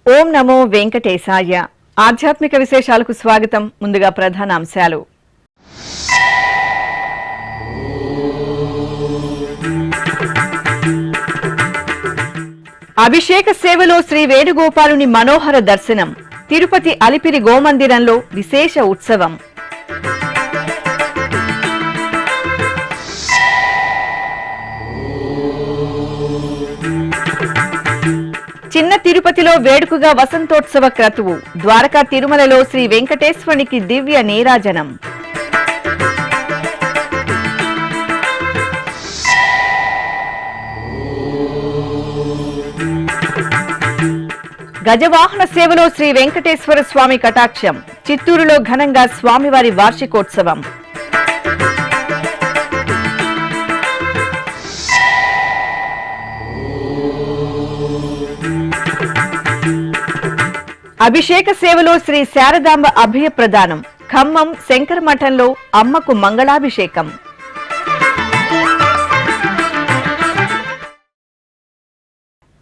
ఓం నమో వెంకటేశాయ. ఆధ్యాత్మిక విశేషాలకు స్వాగతం. ముందుగా ప్రధాన అంశాలు. అభిషేక సేవలో శ్రీ వేణుగోపాలుని మనోహర దర్శనం. తిరుపతి అలిపిరి గోమందిరంలో విశేష ఉత్సవం. చిన్న తిరుపతిలో వేడుకగా వసంతోత్సవ క్రతువు. ద్వారకా తిరుమలలో శ్రీ వెంకటేశ్వరునికి దివ్య నీరాజనం. గజవాహన సేవలో శ్రీ వెంకటేశ్వర స్వామి కటాక్షం. చిత్తూరులో ఘనంగా స్వామివారి వార్షికోత్సవం. అభిషేక సేవలో శ్రీ శారదాంబ అభయ ప్రదానం. ఖమ్మం శంకర మఠంలో అమ్మకు మంగళాభిషేకం.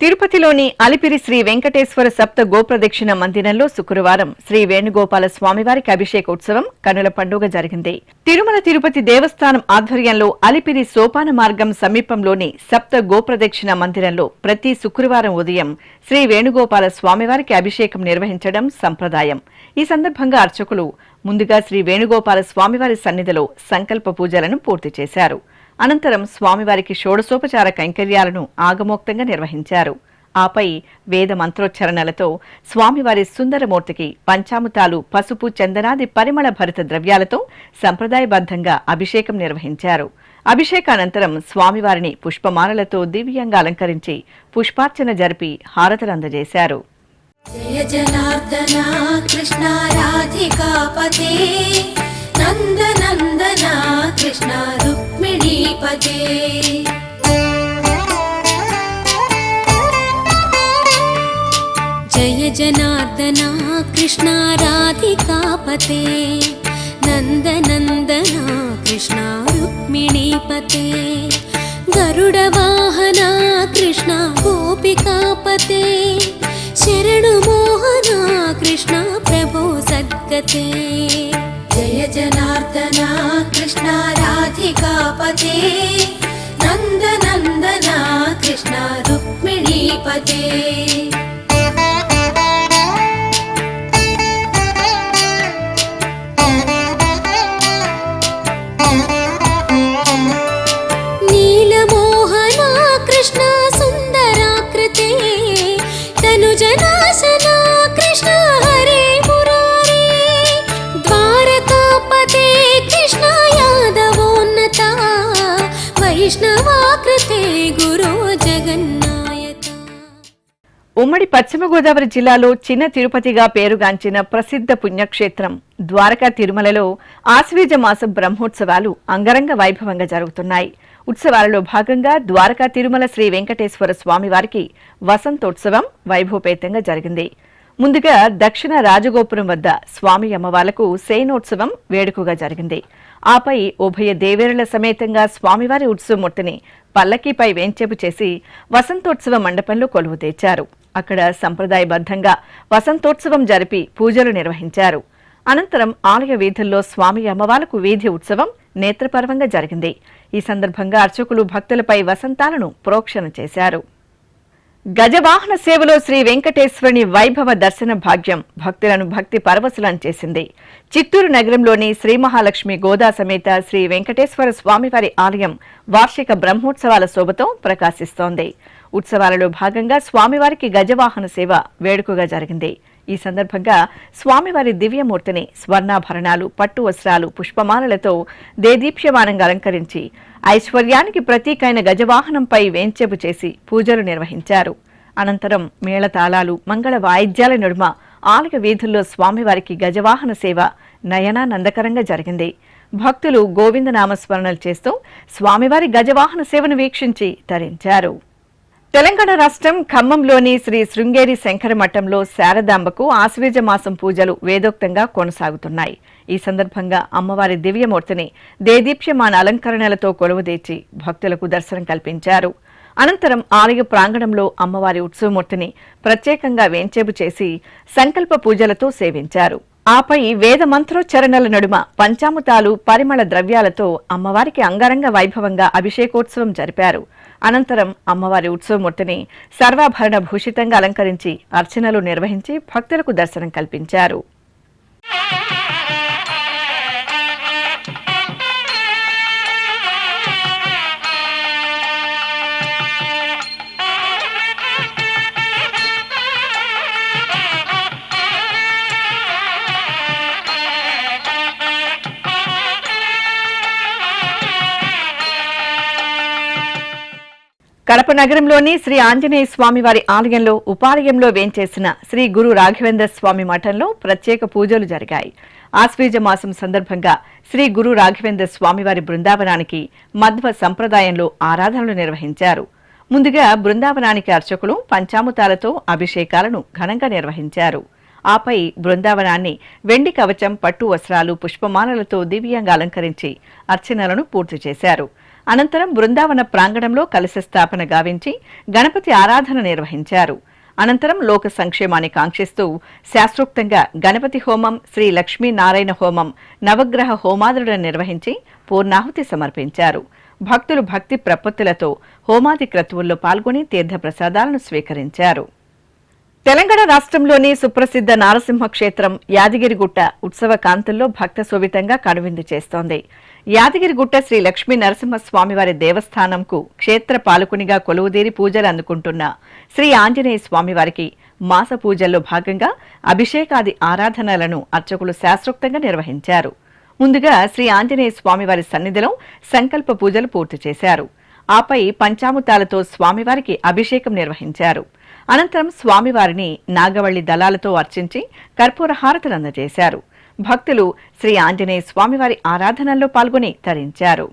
తిరుపతిలోని అలిపిరి శ్రీ వెంకటేశ్వర సప్త గోప్రదక్షిణ మందిరంలో శుక్రవారం శ్రీ వేణుగోపాల స్వామివారికి అభిషేకోత్సవం కనుల పండుగ జరిగింది. తిరుమల తిరుపతి దేవస్థానం ఆధ్వర్యంలో అలిపిరి సోపాన మార్గం సమీపంలోని సప్త గోప్రదక్షిణ మందిరంలో ప్రతి శుక్రవారం ఉదయం శ్రీ వేణుగోపాల స్వామివారికి అభిషేకం నిర్వహించడం సంప్రదాయం. ఈ సందర్భంగా అర్చకులు ముందుగా శ్రీ వేణుగోపాల స్వామివారి సన్నిధిలో సంకల్ప పూజలను పూర్తి చేశారు. అనంతరం స్వామివారికి షోడశోపచార కైంకర్యాలను ఆగమోక్తంగా నిర్వహించారు. ఆపై వేద మంత్రోచ్చరణలతో స్వామివారి సుందరమూర్తికి పంచామృతాలు, పసుపు, చందనాది పరిమళ భరిత ద్రవ్యాలతో సంప్రదాయబద్ధంగా అభిషేకం నిర్వహించారు. అభిషేకానంతరం స్వామివారిని పుష్పమాలలతో దివ్యంగా అలంకరించి పుష్పార్చన జరిపి హారతులందజేశారు. జయ జనార్దన కృష్ణ రాధికాపతే నందనందన కృష్ణ రుక్మిణీపతే. జయ జనార్దన కృష్ణ రాధికాపతే నందనందన కృష్ణ రుక్మిణీపతే. గరుడ వాహన కృష్ణ గోపికాపతే శరణు మోహన కృష్ణ ప్రభో సద్గతే. జయ జనార్దన కృష్ణ రాధికాపతే నందనందన కృష్ణ రుక్మిణీపతే. నీలమోహన కృష్ణ సుందరాకృతే తనుజనాశన కృష్ణ హరే మురారే. ద్వారకాపతే కృష్ణ యాదవోన్నత వైష్ణవాకృతే గురో జగన్నాయక. ఉమ్మడి పశ్చిమ గోదావరి జిల్లాలో చిన్న తిరుపతిగా పేరుగాంచిన ప్రసిద్ధ పుణ్యక్షేత్రం ద్వారకా తిరుమలలో ఆశ్వీజ మాసం బ్రహ్మోత్సవాలు అంగరంగ వైభవంగా జరుగుతున్నాయి. ఉత్సవాలలో భాగంగా ద్వారకా తిరుమల శ్రీ వెంకటేశ్వర స్వామివారికి వసంతోత్సవం వైభవపేతంగా జరిగింది. ముందుగా దక్షిణ రాజగోపురం వద్ద స్వామి అమ్మవార్లకు శయనోత్సవం వేడుకగా జరిగింది. ఆపై ఉభయ దేవేరుల సమేతంగా స్వామివారి ఉత్సవమూర్తిని పల్లకీపై వేంచేపు చేసి వసంతోత్సవ మండపంలో కొలువు తెచ్చారు. అక్కడ సంప్రదాయబద్ధంగా వసంతోత్సవం జరిపి పూజలు నిర్వహించారు. అనంతరం ఆలయ వీధుల్లో స్వామి అమ్మవార్లకు వీధి ఉత్సవం నేత్రపర్వంగా జరిగింది. ఈ సందర్భంగా అర్చకులు భక్తులపై వసంతాలను ప్రోక్షణ చేశారు. గజవాహన సేవలో శ్రీ వెంకటేశ్వరుని వైభవ దర్శన భాగ్యం భక్తులను భక్తి పరవశులను చేసింది. చిత్తూరు నగరంలోని శ్రీ మహాలక్ష్మి గోదా సమేత శ్రీ వెంకటేశ్వర స్వామివారి ఆలయం వార్షిక బ్రహ్మోత్సవాల శోభతో ప్రకాశిస్తోంది. ఉత్సవాలలో భాగంగా స్వామివారికి గజవాహన సేవ వేడుకగా జరిగింది. ఈ సందర్భంగా స్వామివారి దివ్యమూర్తిని స్వర్ణాభరణాలు, పట్టు వస్త్రాలు, పుష్పమాలలతో దేదీప్యమానంగా అలంకరించి ఐశ్వర్యానికి ప్రతీకైన గజవాహనంపై వేంచెపు చేసి పూజలు నిర్వహించారు. అనంతరం మేళతాళాలు మంగళ వాయిద్యాల నడుమ ఆలయ వీధుల్లో స్వామివారికి గజవాహన సేవ నయనానందకరంగా జరిగింది. భక్తులు గోవిందనామస్మరణలు చేస్తూ స్వామివారి గజవాహన సేవను వీక్షించి తరించారు. తెలంగాణ రాష్ట్రం ఖమ్మంలోని శ్రీ శృంగేరి శంకర మఠంలో శారదాంబకు ఆశ్వీజ మాసం పూజలు వేదోక్తంగా కొనసాగుతున్నాయి. ఈ సందర్భంగా అమ్మవారి దివ్యమూర్తిని దేదీప్యమాన అలంకరణలతో కొలువుదీర్చి భక్తులకు దర్శనం కల్పించారు. అనంతరం ఆలయ ప్రాంగణంలో అమ్మవారి ఉత్సవమూర్తిని ప్రత్యేకంగా వేంచేపు చేసి సంకల్ప పూజలతో సేవించారు. ఆపై వేద మంత్రోచ్చరణల నడుమ పంచామృతాలు పరిమళ ద్రవ్యాలతో అమ్మవారికి అంగరంగ వైభవంగా అభిషేకోత్సవం జరిపారు. అనంతరం అమ్మవారి ఉత్సవమూర్తిని సర్వాభరణ భూషితంగా అలంకరించి అర్చనలు నిర్వహించి భక్తులకు దర్శనం కల్పించారు. కడప నగరంలోని శ్రీ ఆంజనేయ స్వామివారి ఆలయంలో ఉపాలయంలో వేంచేసిన శ్రీ గురు రాఘవేంద్ర స్వామి మఠంలో ప్రత్యేక పూజలు జరిగాయి. ఆశ్వీజ మాసం సందర్భంగా శ్రీ గురు రాఘవేంద్ర స్వామివారి బృందావనానికి మధ్వ సంప్రదాయంలో ఆరాధనలు నిర్వహించారు. ముందుగా బృందావనానికి అర్చకులు పంచామృతాలతో అభిషేకాలను ఘనంగా నిర్వహించారు. ఆపై బృందావనాన్ని వెండి కవచం, పట్టు వస్త్రాలు, పుష్పమాలలతో దివ్యంగా అలంకరించి అర్చనలను పూర్తి చేశారు. అనంతరం బృందావన ప్రాంగణంలో కలశ స్థాపన గావించి గణపతి ఆరాధన నిర్వహించారు. అనంతరం లోక సంక్షేమాన్ని కాంక్షిస్తూ శాస్త్రోక్తంగా గణపతి హోమం, శ్రీ లక్ష్మీనారాయణ హోమం, నవగ్రహ హోమాదులను నిర్వహించి పూర్ణాహుతి సమర్పించారు. భక్తులు భక్తి ప్రపత్తులతో హోమాది క్రతువుల్లో పాల్గొని తీర్థ ప్రసాదాలను స్వీకరించారు. తెలంగాణ రాష్ట్రంలోని సుప్రసిద్ధ నారసింహ క్షేత్రం యాదగిరిగుట్ట ఉత్సవ కాంతుల్లో భక్త శోభితంగా కనువిందు చేస్తోంది. యాదగిరిగుట్ట శ్రీ లక్ష్మీ నరసింహస్వామివారి దేవస్థానంకు క్షేత్ర పాలకునిగా కొలువుదీరి పూజలు అందుకుంటున్న శ్రీ ఆంజనేయ స్వామివారికి మాస పూజల్లో భాగంగా అభిషేకాది ఆరాధనలను అర్చకులు శాస్త్రోక్తంగా నిర్వహించారు. ముందుగా శ్రీ ఆంజనేయ స్వామివారి సన్నిధిలో సంకల్ప పూజలు పూర్తి చేశారు. ఆపై పంచామృతాలతో స్వామివారికి అభిషేకం నిర్వహించారు. అనంతరం స్వామివారిని నాగవల్లి దళాలతో అర్చించి కర్పూర హారతులు అందజేశారు. భక్తులు శ్రీ ఆంజనేయ స్వామివారి ఆరాధనల్లో పాల్గొని తరించారు.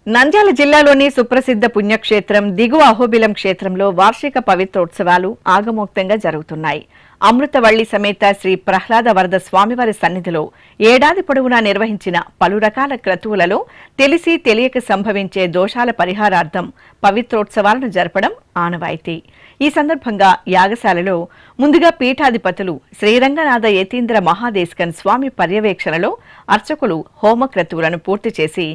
నంద్యాల జిల్లాలోని సుప్రసిద్ధ పుణ్యక్షేత్రం దిగువ అహోబిలం క్షేత్రంలో వార్షిక పవిత్రోత్సవాలు ఆగమోక్తంగా జరుగుతున్నాయి. అమృతవల్లి సమేత శ్రీ ప్రహ్లాద వరద స్వామివారి సన్నిధిలో ఏడాది పొడవునా నిర్వహించిన పలు రకాల క్రతువులలో తెలిసి తెలియక సంభవించే దోషాల పరిహారార్థం పవిత్రోత్సవాలను జరపడం ఆనవాయితీ. ఈ సందర్భంగా యాగశాలలో ముందుగా పీఠాధిపతులు శ్రీరంగనాథ యతీంద్ర మహాదేశకన్ స్వామి పర్యవేక్షణలో అర్చకులు హోమక్రతువులను పూర్తి చేసి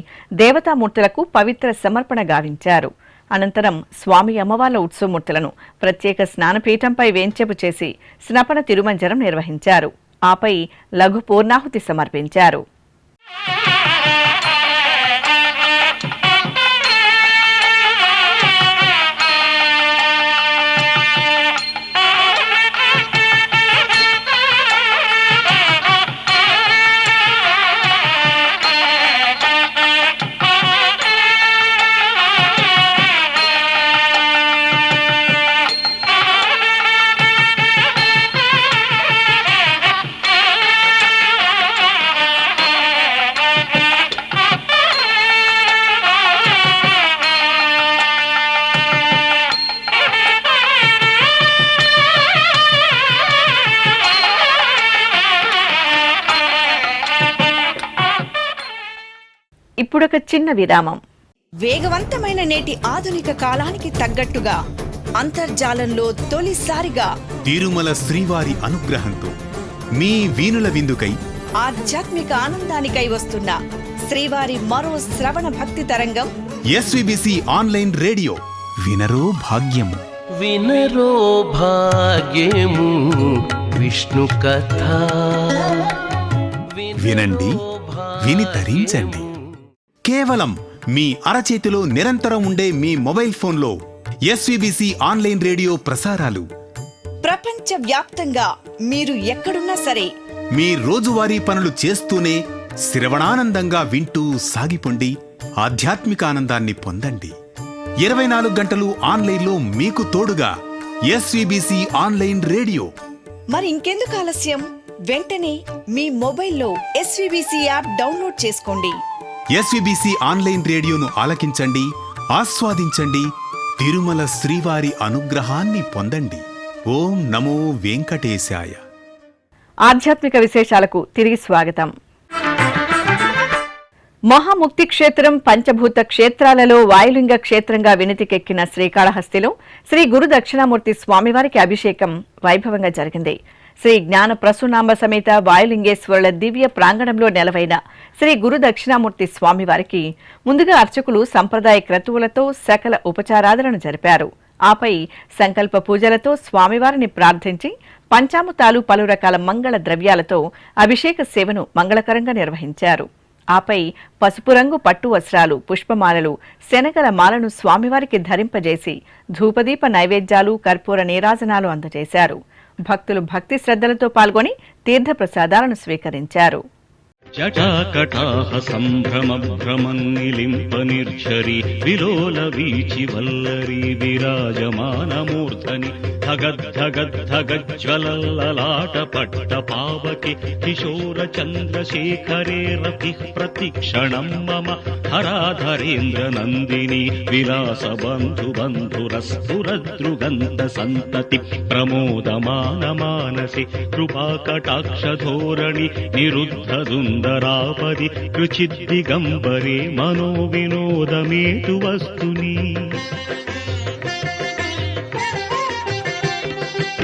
దేవతామూర్తులకు పవిత్ర సమర్పణ గావించారు. అనంతరం స్వామి అమ్మవార్ల ఉత్సవమూర్తులను ప్రత్యేక స్నానపీఠంపై వేంచేపు చేసి స్నపన తిరుమంజనం నిర్వహించారు. ఆపై లఘు పూర్ణాహుతి సమర్పించారు. ఇప్పుడొక చిన్న విరామం. వేగవంతమైన నేటి ఆధునిక కాలానికి తగ్గట్టుగా అంతర్జాలంలో తొలిసారిగా తిరుమల శ్రీవారి అనుగ్రహంతో మీ వీణుల విందుకై ఆధ్యాత్మిక ఆనందానికై వస్తున్న శ్రీవారి మరో శ్రవణ భక్తి తరంగం ఎస్విబిసి ఆన్లైన్ రేడియో. వినరో భాగ్యము, వినరో భాగ్యము విష్ణు కథ. వినండి, విని తరించండి. కేవలం మీ అరచేతిలో నిరంతరం ఉండే మీ మొబైల్ ఫోన్లో ఎస్విబిసి ఆన్లైన్ రేడియో ప్రసారాలు ప్రపంచ వ్యాప్తంగా మీరు ఎక్కడున్నా సరే మీ రోజువారీ పనులు చేస్తూనే శ్రవణానందంగా వింటూ సాగిపోండి. ఆధ్యాత్మిక ఆనందాన్ని పొందండి. 24 గంటలు ఆన్లైన్లో మీకు తోడుగా ఎస్వీబీసీ ఆన్లైన్ రేడియో. మరి ఇంకెందుకు ఆలస్యం? వెంటనే మీ మొబైల్లో ఎస్వీబీసీ యాప్ డౌన్లోడ్ చేసుకోండి. ఎస్వీబీసీ ఆన్లైన్ రేడియోను ఆలకించండి, ఆస్వాదించండి, తిరుమల శ్రీవారి అనుగ్రహాన్ని పొందండి. ఓం నమో వెంకటేశాయ. ఆధ్యాత్మిక విశేషాలకు తిరిగి స్వాగతం. మహాముక్తి క్షేత్రం పంచభూత క్షేత్రాలలో వాయులింగ క్షేత్రంగా వినితికెక్కిన శ్రీకాళహస్తిలో శ్రీ గురు దక్షిణామూర్తి స్వామివారికి అభిషేకం వైభవంగా జరిగింది. శ్రీ జ్ఞాన ప్రసూనాంబ సమేత వాయులింగేశ్వరుల దివ్య ప్రాంగణంలో నెలవైన శ్రీ గురు దక్షిణామూర్తి స్వామివారికి ముందుగా అర్చకులు సంప్రదాయ క్రతువులతో సకల ఉపచారాధనను జరిపారు. ఆపై సంకల్ప పూజలతో స్వామివారిని ప్రార్థించి పంచామృతాలు పలు రకాల మంగళ ద్రవ్యాలతో అభిషేక సేవను మంగళకరంగా నిర్వహించారు. ఆపై పసుపు రంగు పట్టు వస్త్రాలు, పుష్పమాలలు, శనగల మాలను స్వామివారికి ధరింపజేసి ధూపదీప నైవేద్యాలు, కర్పూర నీరాజనాలు అందజేశారు. భక్తులు భక్తి శ్రద్ధలతో పాల్గొని తీర్థప్రసాదాలను స్వీకరించారు. జటాకటాహ సంభ్రమ భ్రమన్నిలింప నిర్ఝరి విలోల వీచి వల్లరి విరాజమానమూర్ధని ధగద్ధగద్ధగజ్వలల్లలాట పట్ట పావకి కిశోర చంద్రశేఖరే రతి ప్రతిక్షణం మమ హరాధరేంద్ర నందిని విలాస బంధు బంధురస్ఫురదృగంధ సంతతి ప్రమోదమాన మానసి కృపాకటాక్ష ధోరణి నిరుద్ధ సుందరాపది రుచిద్దిగంబరే మనో వినోదమేతు వస్తుని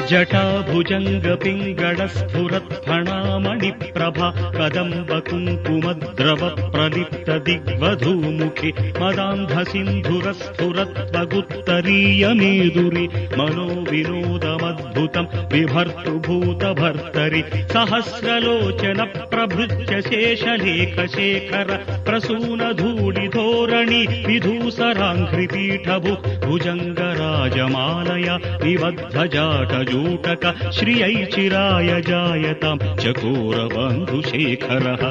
జటాభుజంగ పింగళ స్ఫురత్ఫణామణి ప్రభ కదంబ కుంకుమద్రవ ప్రలిప్త దిగ్వధూముఖి మదాంధ సింధుర స్ఫురత్వగుత్తరీయ మేదురి మనో వినోదమద్భుతం విభర్తృభూత భర్తరి సహస్రలోచన ప్రభృత్య శేషలేఖ శేఖర ప్రసూన ధూళి ధోరణి విధూసరాంఘ్రి పీఠభు భుజంగ రాజమాలయ నిబద్ధ జాట జూటక శ్రియై చిరాయ జాయతాం చకోర బంధుశేఖరః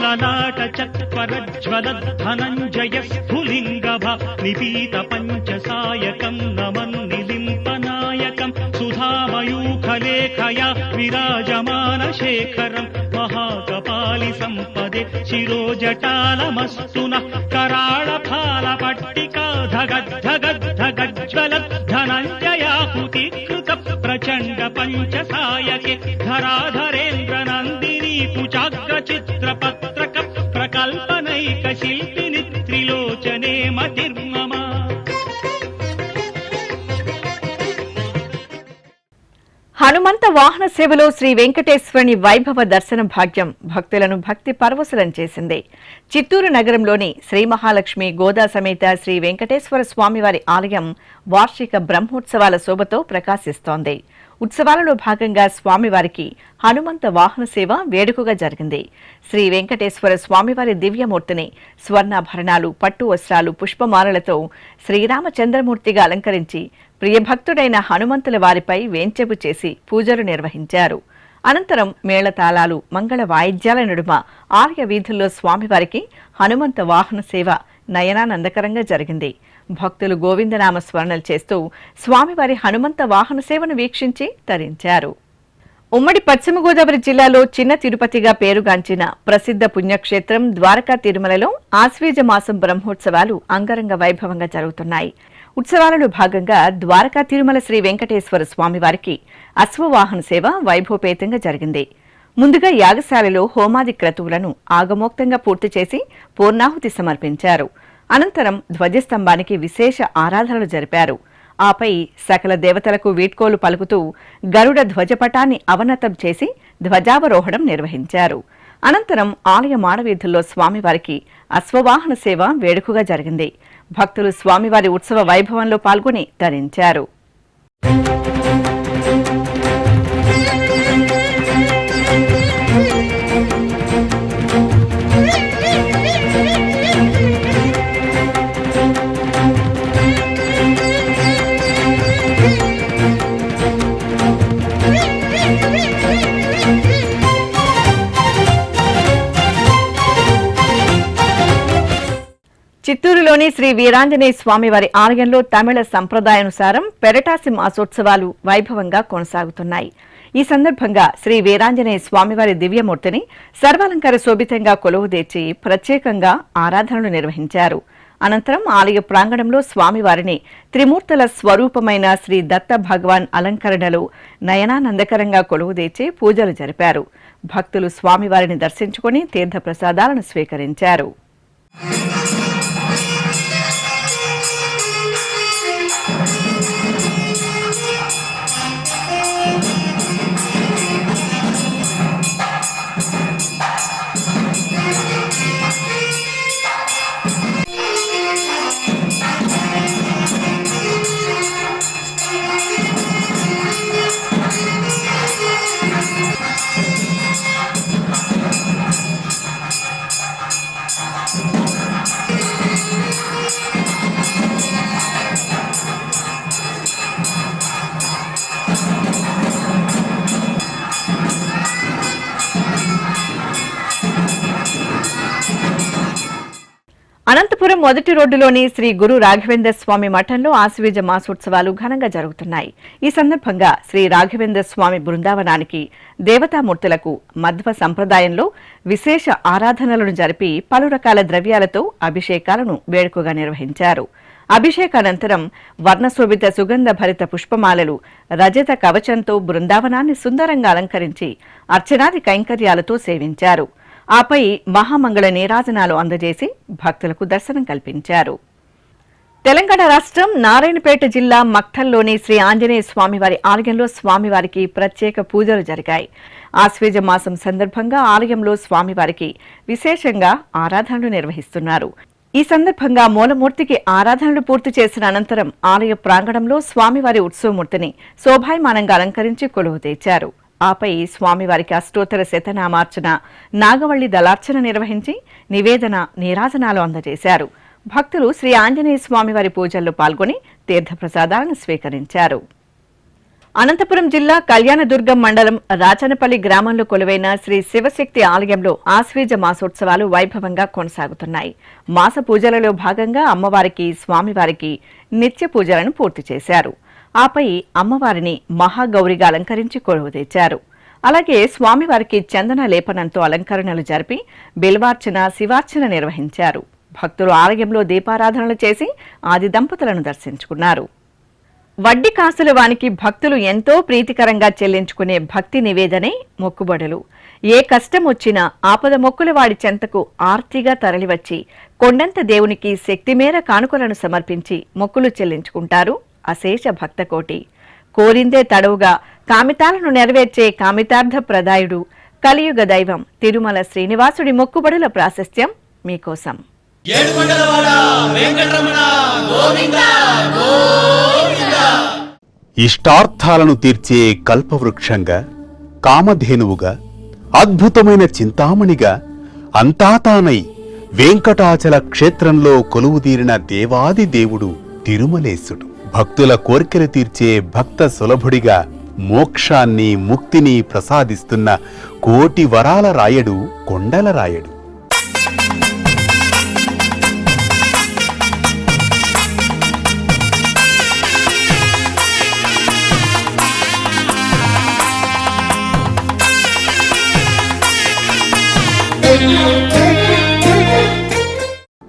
లలాట చత్వరజ్వల ధనంజయ స్ఫులింగభ నిపీత పంచసాయకం నమన్నిలింపనాయకం సుధామయూఖలేఖయా విరాజమాన శేఖరం మహాకపాలి సంపదే శిరోజటాలమస్తున కరాళ ఫాల పట్టికా ధగద్ధగద్ధగజ్వల ధనంజయాహుతి కృత ప్రచండ పంచసాయకే ధరాధరేంద్ర నందిని కుచాగ్ర చిత్ర పత్రక ప్రకల్పనైక శిల్పిని త్రిలోచనే మతిర్మమ. హనుమంత వాహన సేవలో శ్రీ వెంకటేశ్వరుని వైభవ దర్శన భాగ్యం భక్తులను భక్తి పరవశులం చేసింది. చిత్తూరు నగరంలోని శ్రీ మహాలక్ష్మి గోదా సమేత శ్రీ వెంకటేశ్వర స్వామివారి ఆలయం వార్షిక బ్రహ్మోత్సవాల శోభతో ప్రకాశిస్తోంది. ఉత్సవాలలో భాగంగా స్వామివారికి హనుమంత వాహన సేవ వేడుకగా జరిగింది. శ్రీ వెంకటేశ్వర స్వామివారి దివ్యమూర్తిని స్వర్ణాభరణాలు, పట్టు వస్త్రాలు, పుష్పమాలలతో శ్రీరామచంద్రమూర్తిగా అలంకరించి ప్రియభక్తుడైన హనుమంతుల వారిపై వేంచెపు చేసి పూజలు నిర్వహించారు. అనంతరం మేళతాళాలు, మంగళ వాయిద్యాల నడుమ ఆలయ వీధుల్లో స్వామివారికి హనుమంత వాహన సేవ నయనానందకరంగా జరిగింది. భక్తులు గోవిందనామ స్మరణలు చేస్తూ స్వామివారి హనుమంత వాహన సేవను వీక్షించి తరించారు. ఉమ్మడి పశ్చిమ గోదావరి జిల్లాలో చిన్న తిరుపతిగా పేరుగాంచిన ప్రసిద్ధ పుణ్యక్షేత్రం ద్వారకా తిరుమలలో ఆశ్వీజ మాసం బ్రహ్మోత్సవాలు అంగరంగ వైభవంగా జరుగుతున్నాయి. ఉత్సవాలలో భాగంగా ద్వారకా తిరుమల శ్రీ వెంకటేశ్వర స్వామివారికి అశ్వవాహన సేవ వైభవపేతంగా జరిగింది. ముందుగా యాగశాలలో హోమాది క్రతువులను ఆగమోక్తంగా పూర్తి చేసి పూర్ణాహుతి సమర్పించారు. అనంతరం ధ్వజస్తంభానికి విశేష ఆరాధనలు జరిపారు. ఆపై సకల దేవతలకు వీడ్కోలు పలుకుతూ గరుడ ధ్వజపటాన్ని అవనతం చేసి ధ్వజావరోహణం నిర్వహించారు. అనంతరం ఆలయ మాడవీధుల్లో స్వామివారికి అశ్వవాహన సేవ వేడుకగా జరిగింది. భక్తులు స్వామివారి ఉత్సవ వైభవంలో పాల్గొని తరించారు. చిత్తూరులోని శ్రీ వీరాంజనేయ స్వామి వారి ఆలయంలో తమిళ సంప్రదాయానుసారం పెరటాసి మాసోత్సవాలు వైభవంగా కొనసాగుతున్నాయి. ఈ సందర్భంగా శ్రీ వీరాంజనేయ స్వామివారి దివ్యమూర్తిని సర్వాలంకార శోభితంగా కొలువుదీర్చి ప్రత్యేకంగా ఆరాధనలు నిర్వహించారు. అనంతరం ఆలయ ప్రాంగణంలో స్వామివారిని త్రిమూర్తుల స్వరూపమైన శ్రీ దత్త భగవాన్ అలంకరణలో నయనానందకరంగా కొలువుదీర్చి పూజలు జరిపారు. భక్తులు స్వామివారిని దర్శించుకుని తీర్థప్రసాదాలను స్వీకరించారు. అనంతపురం మొదటి రోడ్డులోని శ్రీ గురు రాఘవేంద్ర స్వామి మఠంలో ఆశ్వీజ మాసోత్సవాలు ఘనంగా జరుగుతున్నాయి. ఈ సందర్భంగా శ్రీ రాఘవేంద్ర స్వామి బృందావనానికి దేవతామూర్తులకు మధ్వ సంప్రదాయంలో విశేష ఆరాధనలను జరిపి పలు రకాల ద్రవ్యాలతో అభిషేకాలను వేడుకగా నిర్వహించారు. అభిషేకానంతరం వర్ణశోభిత సుగంధ భరిత పుష్పమాలలు రజత కవచంతో బృందావనాన్ని సుందరంగా అలంకరించి అర్చనాది కైంకర్యాలతో సేవించారు. ఆపై మహామంగళ నీరాజనాలు అందజేసి భక్తులకు దర్శనం కల్పించారు. తెలంగాణ రాష్ట్రం నారాయణపేట జిల్లా మక్తల్లోని శ్రీ ఆంజనేయ స్వామివారి ఆలయంలో స్వామివారికి ప్రత్యేక పూజలు జరిగాయి. ఆశ్వేజ మాసం సందర్భంగా ఆలయంలో స్వామివారికి విశేషంగా ఆరాధనలు నిర్వహిస్తున్నారు. ఈ సందర్భంగా మూలమూర్తికి ఆరాధనలు పూర్తి చేసిన అనంతరం ఆలయ ప్రాంగణంలో స్వామివారి ఉత్సవమూర్తిని శోభాయమానంగా అలంకరించి కొలువు తెచ్చారు. ఆపై స్వామివారికి అష్టోత్తర శతనామార్చన, నాగవల్లి దళార్చన నిర్వహించి నివేదన నీరాజనాలు అందజేశారు. భక్తులు శ్రీ ఆంజనేయ స్వామివారి పూజల్లో పాల్గొని తీర్థప్రసాదాలను స్వీకరించారు. అనంతపురం జిల్లా కళ్యాణదుర్గం మండలం రాచనపల్లి గ్రామంలో కొలువైన శ్రీ శివశక్తి ఆలయంలో ఆశ్వీజ మాసోత్సవాలు వైభవంగా కొనసాగుతున్నాయి. మాస పూజలలో భాగంగా అమ్మవారికి, స్వామివారికి నిత్య పూజలను పూర్తి చేశారు. ఆపై అమ్మవారిని మహాగౌరిగా అలంకరించి కొలువు తెచ్చారు. అలాగే స్వామివారికి చందన లేపనంతో అలంకరణలు జరిపి బిల్వార్చన, శివార్చన నిర్వహించారు. భక్తులు ఆలయంలో దీపారాధనలు చేసి ఆది దంపతులను దర్శించుకున్నారు. వడ్డీ కాసుల వానికి భక్తులు ఎంతో ప్రీతికరంగా చెల్లించుకునే భక్తి నివేదనే మొక్కుబడులు. ఏ కష్టం వచ్చినా ఆపద మొక్కుల వాడి చెంతకు ఆర్తిగా తరలివచ్చి కొండంత దేవునికి శక్తిమేర కానుకలను సమర్పించి మొక్కులు చెల్లించుకుంటారు అశేష భక్తకోటి. కోరిందే తడవుగా కామితాలను నెరవేర్చే కామితార్థ ప్రదాయుడు కలియుగ దైవం తిరుమల శ్రీనివాసుడి మొక్కుబడుల ప్రాశస్త్యం మీకోసం. ఇష్టార్థాలను తీర్చే కల్పవృక్షంగా, కామధేనువుగా, అద్భుతమైన చింతామణిగా అంతా తానై వెంకటాచల క్షేత్రంలో కొలువుదీరిన దేవాది దేవుడు తిరుమలేశుడు. భక్తుల కోర్కెలు తీర్చే భక్త సులభుడిగా మోక్షాన్ని, ముక్తిని ప్రసాదిస్తున్న కోటి వరాల రాయడు కొండల రాయడు.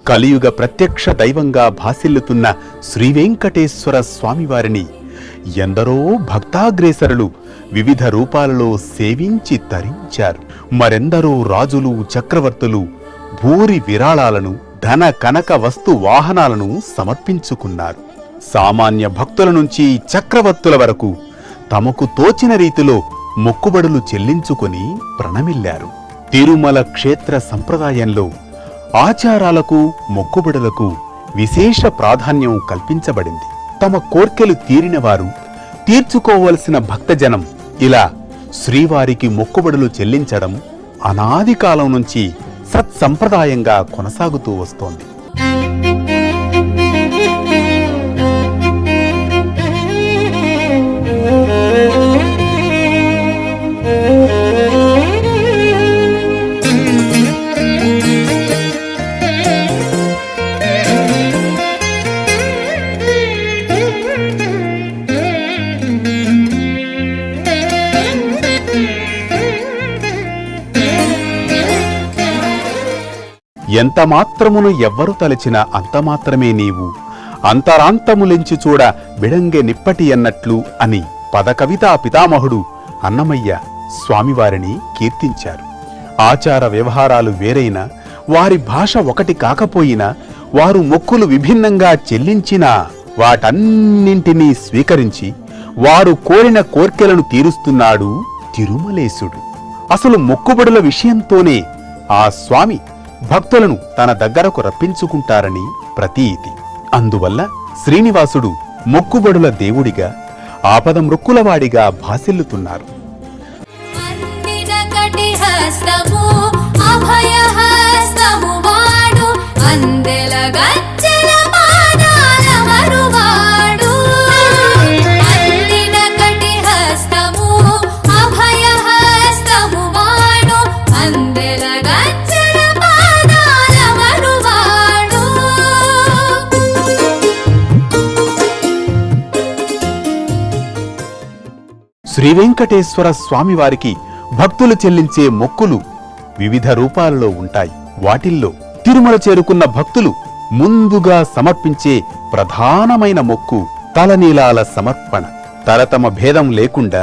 కలియుగ ప్రత్యక్ష దైవంగా భాసిల్లుతున్న శ్రీవెంకటేశ్వర స్వామివారిని ఎందరో భక్తాగ్రేసరులు వివిధ రూపాలలో సేవించి తరించారు. మరెందరో రాజులు, చక్రవర్తులు భూరి విరాళాలను, ధన కనక వస్తు వాహనాలను సమర్పించుకున్నారు. సామాన్య భక్తుల నుంచి చక్రవర్తుల వరకు తమకు తోచిన రీతిలో మొక్కుబడులు చెల్లించుకుని ప్రణమిల్లారు. తిరుమల క్షేత్ర సంప్రదాయంలో ఆచారాలకు, మొక్కుబడులకు విశేష ప్రాధాన్యం కల్పించబడింది. తమ కోర్కెలు తీరినవారు, తీర్చుకోవలసిన భక్తజనం ఇలా శ్రీవారికి మొక్కుబడులు చెల్లించడం అనాది కాలం నుంచి సత్సంప్రదాయంగా కొనసాగుతూ వస్తోంది. ఎంత మాత్రమును ఎవ్వరు తలచినా అంతమాత్రమే నీవు, అంతరాంతములించి చూడ బిడంగె నిప్పటి అన్నట్లు అని పదకవితా పితామహుడు అన్నమయ్య స్వామివారిని కీర్తించారు. ఆచార వ్యవహారాలు వేరైనా, వారి భాష ఒకటి కాకపోయినా, వారు మొక్కులు విభిన్నంగా చెల్లించినా వాటన్నింటినీ స్వీకరించి వారు కోరిన కోర్కెలను తీరుస్తున్నాడు తిరుమలేశుడు. అసలు మొక్కుబడుల విషయంతోనే ఆ స్వామి భక్తులను తన దగ్గరకు రప్పించుకుంటారని ప్రతీతి. అందువల్ల శ్రీనివాసుడు మొక్కుబడుల దేవుడిగా, ఆపదమృక్కులవాడిగా భాసిల్లుతున్నారు. అందిన కటిహస్తము అభయహస్తము వాడు, అందెల గజ్జల పాదాల మరువాడు. అందిన కటిహస్తము అభయహస్తము వాడు, అందెల గజ్జల పాదాల మరువాడు. శ్రీవెంకటేశ్వర స్వామివారికి భక్తులు చెల్లించే మొక్కులు వివిధ రూపాలలో ఉంటాయి. వాటిల్లో తిరుమల చేరుకున్న భక్తులు ముందుగా సమర్పించే ప్రధానమైన మొక్కు తలనీలాల సమర్పణ. తరతమ భేదం లేకుండా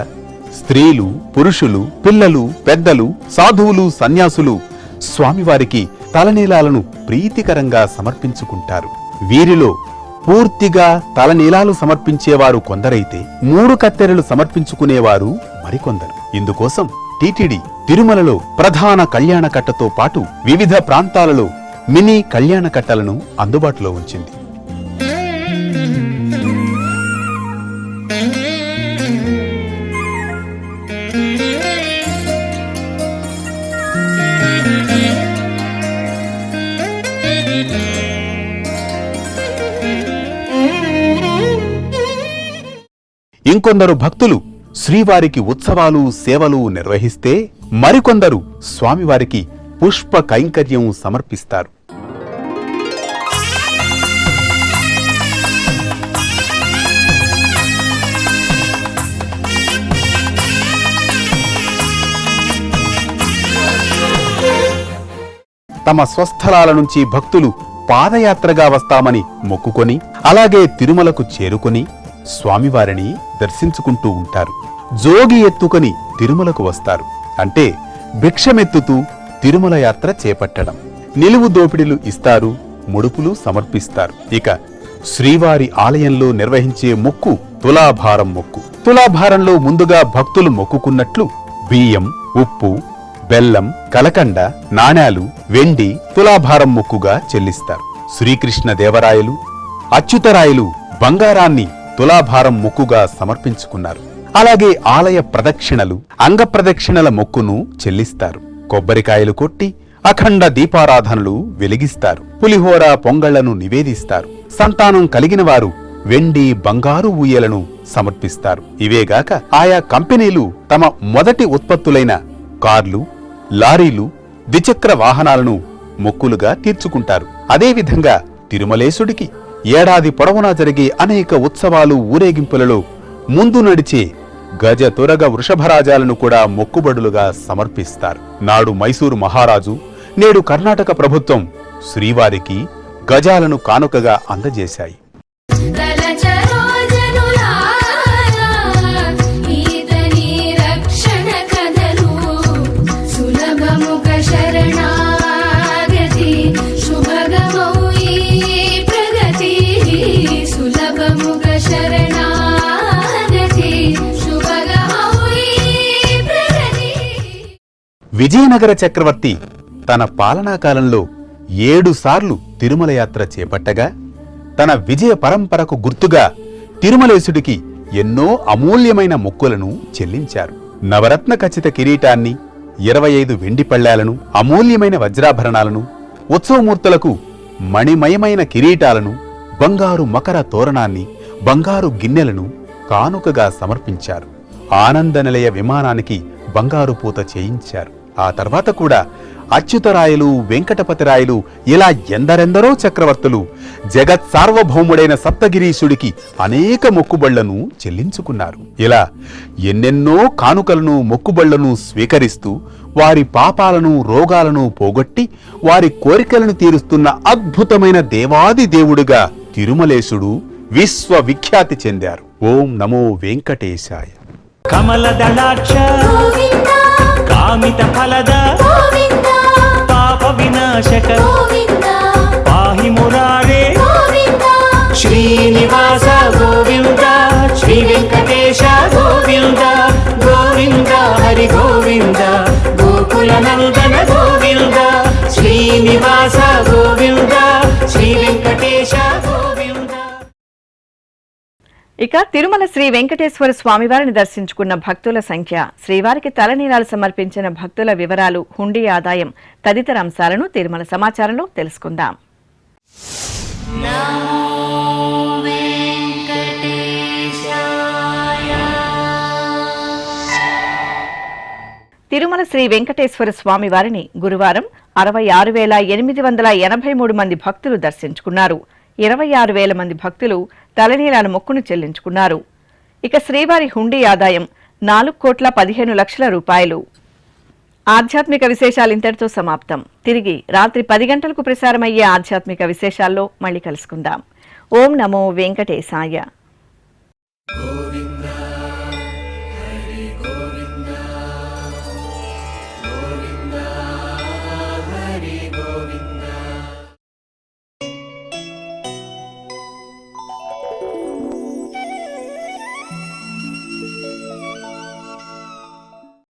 స్త్రీలు, పురుషులు, పిల్లలు, పెద్దలు, సాధువులు, సన్యాసులు స్వామివారికి తలనీలాలను ప్రీతికరంగా సమర్పించుకుంటారు. వీరిలో పూర్తిగా తలనీలాలు సమర్పించేవారు కొందరైతే 3 కత్తెరలు సమర్పించుకునేవారు మరికొందరు. ఇందుకోసం టీటీడీ తిరుమలలో ప్రధాన కళ్యాణకట్టతో పాటు వివిధ ప్రాంతాలలో మినీ కళ్యాణకట్టలను అందుబాటులో ఉంచింది. ఇంకొందరు భక్తులు శ్రీవారికి ఉత్సవాలు, సేవలు నిర్వహిస్తే మరికొందరు స్వామివారికి పుష్ప కైంకర్యం సమర్పిస్తారు. తమ స్వస్థలాల నుంచి భక్తులు పాదయాత్రగా వస్తామని మొక్కుకొని అలాగే తిరుమలకు చేరుకొని స్వామివారిని దర్శించుకుంటూ ఉంటారు. జోగి ఎత్తుకొని తిరుమలకు వస్తారు. అంటే భిక్షమెత్తుతూ తిరుమల యాత్ర చేపట్టడం. నిలువు దోపిడీలు ఇస్తారు, ముడుపులు సమర్పిస్తారు. ఇక శ్రీవారి ఆలయంలో నిర్వహించే మొక్కు తులాభారం మొక్కు. తులాభారంలో ముందుగా భక్తులు మొక్కుకున్నట్లు బియ్యం, ఉప్పు, బెల్లం, కలకండ, నాణేలు, వెండి తులాభారం మొక్కుగా చెల్లిస్తారు. శ్రీకృష్ణ దేవరాయలు, అచ్యుతరాయలు బంగారాన్ని తులాభారం మొక్కుగా సమర్పించుకున్నారు. అలాగే ఆలయ ప్రదక్షిణలు, అంగప్రదక్షిణల మొక్కును చెల్లిస్తారు. కొబ్బరికాయలు కొట్టి అఖండ దీపారాధనలు వెలిగిస్తారు. పులిహోర, పొంగళ్లను నివేదిస్తారు. సంతానం కలిగిన వారు వెండి, బంగారు ఊయలను సమర్పిస్తారు. ఇవేగాక ఆయా కంపెనీలు తమ మొదటి ఉత్పత్తులైన కార్లు, లారీలు, ద్విచక్ర వాహనాలను మొక్కులుగా తీర్చుకుంటారు. అదేవిధంగా తిరుమలేశుడికి ఏడాది పొడవునా జరిగే అనేక ఉత్సవాలు, ఊరేగింపులలో ముందు నడిచే గజ, తురగ, వృషభరాజాలను కూడా మొక్కుబడులుగా సమర్పిస్తారు. నాడు మైసూరు మహారాజు, నేడు కర్ణాటక ప్రభుత్వం శ్రీవారికి గజాలను కానుకగా అందజేశాయి. విజయనగర చక్రవర్తి తన పాలనాకాలంలో 7 సార్లు తిరుమల యాత్ర చేపట్టగా తన విజయ పరంపరకు గుర్తుగా తిరుమలేశుడికి ఎన్నో అమూల్యమైన మొక్కులను చెల్లించారు. నవరత్న ఖచ్చిత కిరీటాన్ని, 25 వెండి పళ్ళాలను, అమూల్యమైన వజ్రాభరణాలను, ఉత్సవమూర్తులకు మణిమయమైన కిరీటాలను, బంగారు మకర తోరణాన్ని, బంగారు గిన్నెలను కానుకగా సమర్పించారు. ఆనంద నిలయ విమానానికి బంగారు పూత చేయించారు. ఆ తర్వాత కూడా అచ్యుతరాయలు, వెంకటపతిరాయలు ఇలా ఎందరెందరో చక్రవర్తులు జగత్ సార్వభౌముడైన సప్తగిరీశుడికి అనేక మొక్కుబళ్లను చెల్లించుకున్నారు. ఇలా ఎన్నెన్నో కానుకలను, మొక్కుబళ్లను స్వీకరిస్తూ వారి పాపాలను, రోగాలను పోగొట్టి వారి కోరికలను తీరుస్తున్న అద్భుతమైన దేవాది దేవుడుగా తిరుమలేశుడు విశ్వవిఖ్యాతి చెందారు. ఓం నమో వెంకటేశాయ. కమలదళాక్ష గోవింద కామిత ఫలద గోవింద పాప వినాశక గోవింద పాహి మురారే గోవింద శ్రీనివాస గోవింద శ్రీ వెంకటేశ గోవింద గోవింద హరి గోవింద గోకుల నందన గోవింద శ్రీనివాస గోవింద శ్రీ వెంకటేశ గోవింద. ఇక తిరుమల శ్రీ వెంకటేశ్వర స్వామివారిని దర్శించుకున్న భక్తుల సంఖ్య, శ్రీవారికి తలనీలాలు సమర్పించిన భక్తుల వివరాలు, హుండీ ఆదాయం తదితర అంశాలను తిరుమల సమాచారంలో తెలుసుకుందాం. తిరుమల శ్రీ వెంకటేశ్వర స్వామి వారిని గురువారం 66,883 మంది భక్తులు దర్శించుకున్నారు. 26,000 మంది భక్తులు తలనీలాల మొక్కును చెల్లించుకున్నారు. ఇక శ్రీవారి హుండీ ఆదాయం 4,15,00,000 రూపాయలు. ఆధ్యాత్మిక విశేషాలు ఇంతటితో సమాప్తం. తిరిగి రాత్రి 10 గంటలకు ప్రసారమయ్యే ఆధ్యాత్మిక విశేషాల్లో మళ్ళీ కలుసుకుందాం. ఓం నమో వెంకటేశాయ.